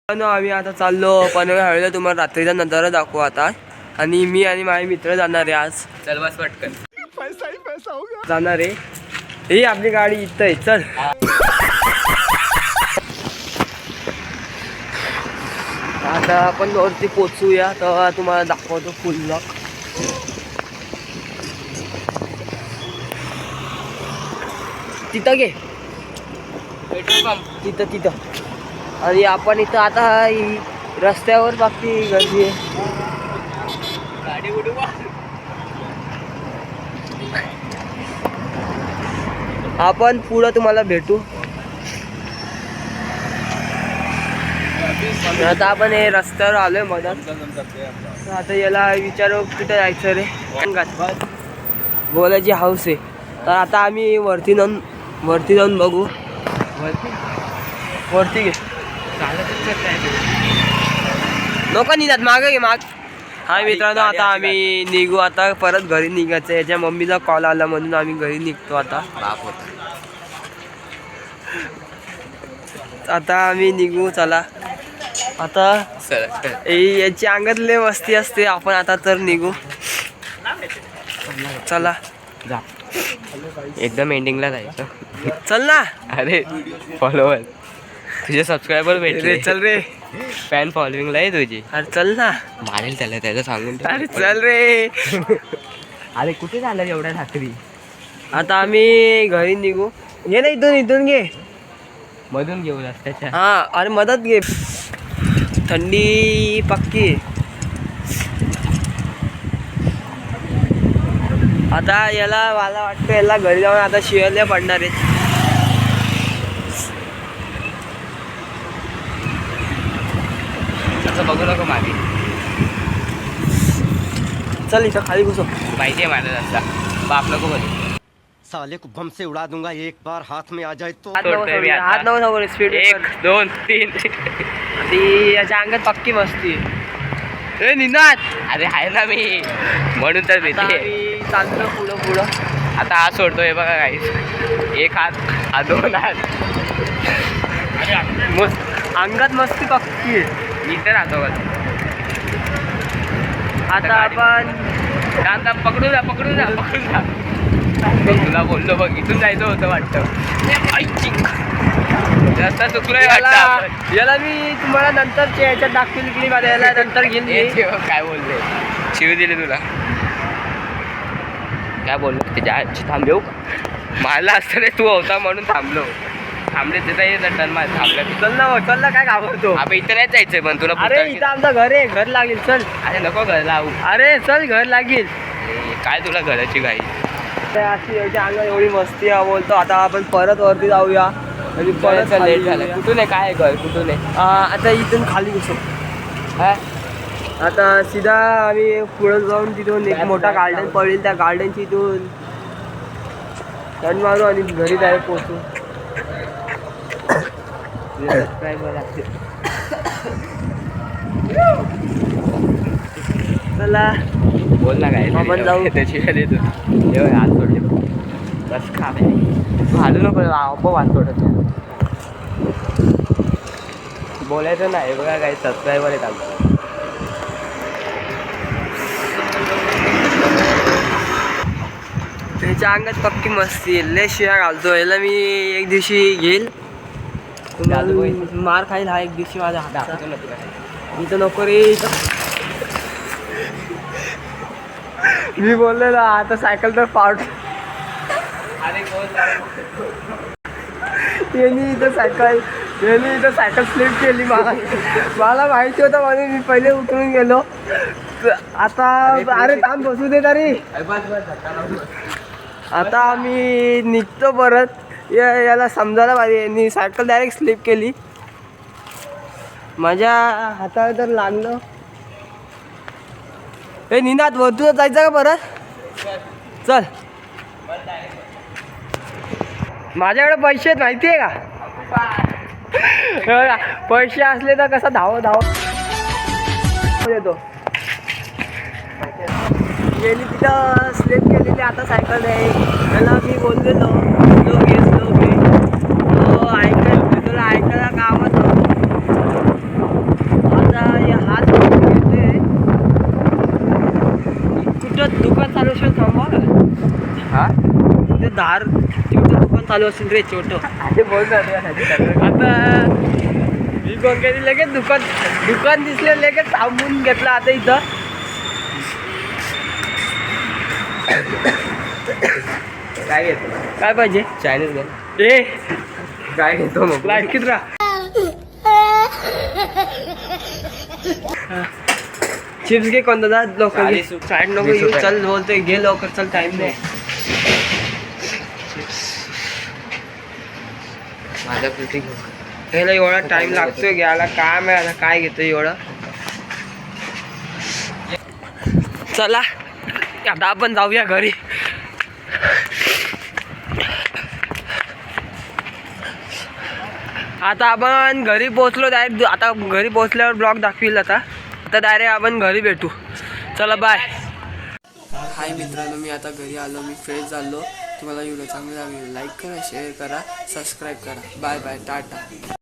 आम्ही आता चाललो पनवेल हळूला तुम्हाला रात्रीचा नजारा दाखवू आता. आणि मी आणि माझे मित्र जाणार आहे आज. चल बस पटकन. पैसा ही पैसा होगा. जाणार आहे. ही आपली गाडी इथं आहे. चल आता आपण वरती पोचूया तेव्हा तुम्हाला दाखवतो फुल ब्लॉक. तिथं घे पेट्रोल पंप तिथं आणि आपण इथं आता रस्त्यावर बाकी गर्दी आहे. गाडी उडवा. आपण पुढं तुम्हाला भेटू. आता आपण हे रस्त्यावर आलोय मधात. आता याला विचारू कुठे जायचं रे. बोलायची हाऊस आहे. तर आता आम्ही वरती जाऊन बघू. वरती घे नको निघात मागं घे माग. हा मित्रांनो आता आम्ही निघू. आता परत घरी निघायचं. याच्या मम्मीचा कॉल आला म्हणून आम्ही घरी निघतो आता. बाप होता. आता आम्ही निघू. चला आता याची अंगातले मस्ती असते. आपण आता तर निघू. चला जा एकदम एंडिंगला जायचं. चल ना. अरे फॉलोवर तुझे सबस्क्रायबर भेटले. चल रे. फॅन फॉलोविंगला आहे तुझी. अरे चल ना. मारेल त्याला सांगून ठेव. अरे चल रे. अरे कुठे झालं एवढ्या रात्री. आता आम्ही घरी निघू. घे ना इथून घे. मधून घेऊ रस्त्याच्या. हा अरे मदत घे. थंडी पक्की. आता मला वाटतं याला घरी जाऊन आता शिवायला पडणार आहेत. असं बघू नको मागे. चल इथं खाली घुसो. माहिती आहे मला रस्ता. बाप नको बघू. साले को बम से उड़ा दूंगा एक बार हाथ में आ जाए तो. हात नव्हतं स्पीड. 1 2 3. ती याच्या अंगात पक्की मस्ती. ए निनाद. अरे आहे ना मी म्हणून तर भीती आहे. चालतो पुढं. आता हात सोडतोय बघा काहीच. एक हात हा 2 हात. अंगात मस्ती पक्की आहे. मी तर राहतो का. आता आपण शांत पकडून जा. तुला बोललो बघ इथून जायचं होतं वाटतं. रस्ता चुकलोय वाटतं. याला मी तुम्हाला नंतर याच्यात दाखवेल की माझ्या याला नंतर घेऊन काय बोलले. शिव दिले तुला. काय बोललो त्याच्या आजची थांबेऊ का. मारला असतं रे तू होता म्हणून थांबलो. थांबले तिथं टन मार थांबलं. चल ना काय घाबरतो. आपण इथं नाही जायचंय पण तुला. अरे इथं आमचं घर आहे. घर लागेल. चल. अरे नको घर लावू. अरे चल घर लागेल. काय तुला घराची घाई. अशी याच्या अंगात एवढी मस्ती बोलतो. आता आपण परत वरती जाऊया आणि परत लेट झालं. कुठून आहे काय घर कुठून आहे. आता इथून खाली घुसो. हा आता सीधा आम्ही पुढे जाऊन तिथून एक मोठा गार्डन पडेल. त्या गार्डनची इथून टर्न मारू आणि घरी डायरेक्ट पोहोचू. चला बोल ना काय आपण जाऊ. त्याची देतो. हात सोडले बस खा. हालू नको आपोआप हात सोडत. बोलायचं नाही बघा काही सबस्क्रायबर आहेत आमचं. त्याच्या अंगात पक्की मस्ती. लय शिया घालतो. याला मी एक दिवशी घेईल. मार खाईल हा एक दिवशी माझ्या हाताचा. इथं नको रे. मी बोललो ना आता सायकल तर पावट. यांनी इथं सायकल स्लिप केली. मला माहिती होतं म्हणून मी पहिले उतरून गेलो. आता अरे थांब बसू दे तरी. आता आम्ही निघतो परत. याला समजायला पाहिजे. यांनी सायकल डायरेक्ट स्लिप केली. माझ्या हाताला तर लागलं. हे निनाद वरतून जायचं का परत. चल माझ्याकडे पैसे आहेत माहिती आहे का. पैसे असले तर कसा धाव येतो. गेली तिथं स्लिप केलेली. आता सायकल आहे. त्याला मी बोललेलो स्लो घे. तो ऐकायला कामच. धार छोटं दुकान चालू असेल रे छोटं. अरे बोल ना तुझ्यासाठी सगळं. आता मी कोण काही लगेच दुकान दिसले लगेच थांबून घेतलं आता इथं. काय घेतो काय पाहिजे चायनीज घे. ए काय घेतो मग लाईकीत राहा. चिप्स घे कोणता जा लवकर घे. 40 साईड नको 20 येऊ. रुपये. चल बोलतोय घे लवकर चल टाइम नाही. माझ्या पिठी घेऊ. ह्याला एवढा टाइम लागतोय घ्यायला काय मिळालं काय घेतोय एवढं. चला आता आपण जाऊया घरी. आता आपण घरी पोहोचलो डायरेक्ट. आता घरी पोहोचल्यावर ब्लॉग दाखवील. आता डायरेक्ट आपण घरी भेटू. चला बाय. हाय मित्रांनो, मी आता घरी आलो. मी फ्रेश झालो. तुम्हाला व्हिडिओ चांगला लागेल लाईक करा, शेअर करा, सबस्क्राईब करा. Bye bye, Tata.